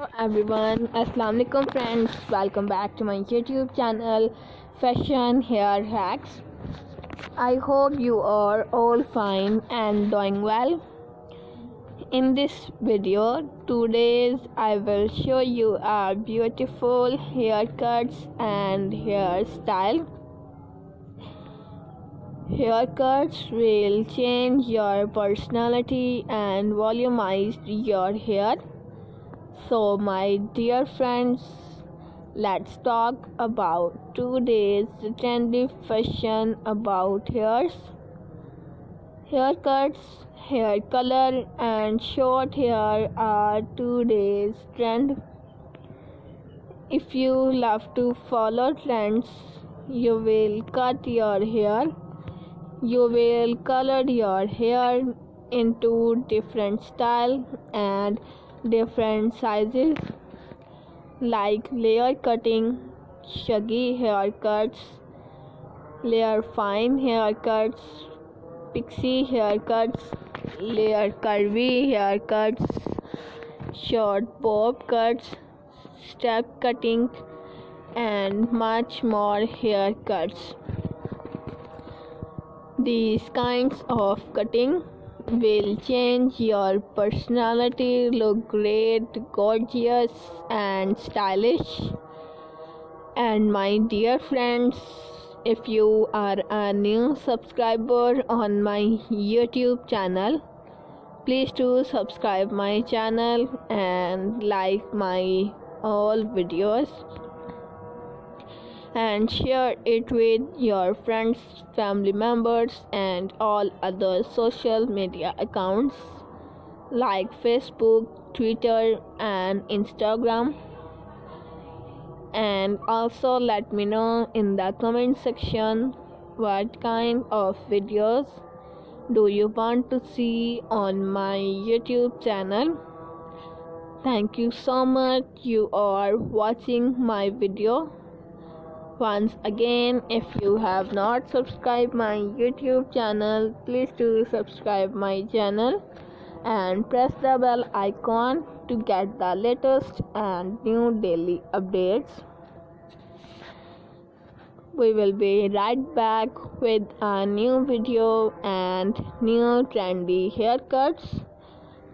Hello everyone, Assalamu alaikum friends, welcome back to my YouTube channel Fashion Hair Hacks. I hope you are all fine and doing well. In this video, today I will show you our beautiful haircuts and hairstyle. Haircuts will change your personality and volumize your hair. So my dear friends, let's talk about today's trendy fashion about hairs, haircuts, hair color and short hair are today's trend. If you love to follow trends, you will cut your hair, you will color your hair into different style and different sizes like layer cutting, shaggy haircuts, layer fine haircuts, pixie haircuts, layer curvy haircuts, short bob cuts, step cutting and much more haircuts. These kinds of cutting will change your personality, look great, gorgeous and stylish. And my dear friends, if you are a new subscriber on my YouTube channel, please do subscribe my channel and like my all videos and share it with your friends, family members and all other social media accounts like Facebook, Twitter and Instagram. And also let me know in the comment section what kind of videos do you want to see on my YouTube channel. Thank you so much you are watching my video. Once again, if you have not subscribed my YouTube channel, please do subscribe my channel and press the bell icon to get the latest and new daily updates. We will be right back with a new video and new trendy haircuts.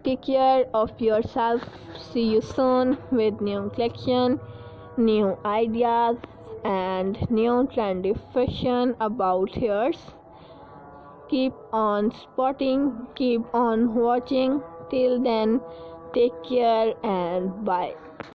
Take care of yourself. See you soon with new collection, new ideas and new trendy fashion about hairs. Keep on spotting, keep on watching. Till then, take care and bye.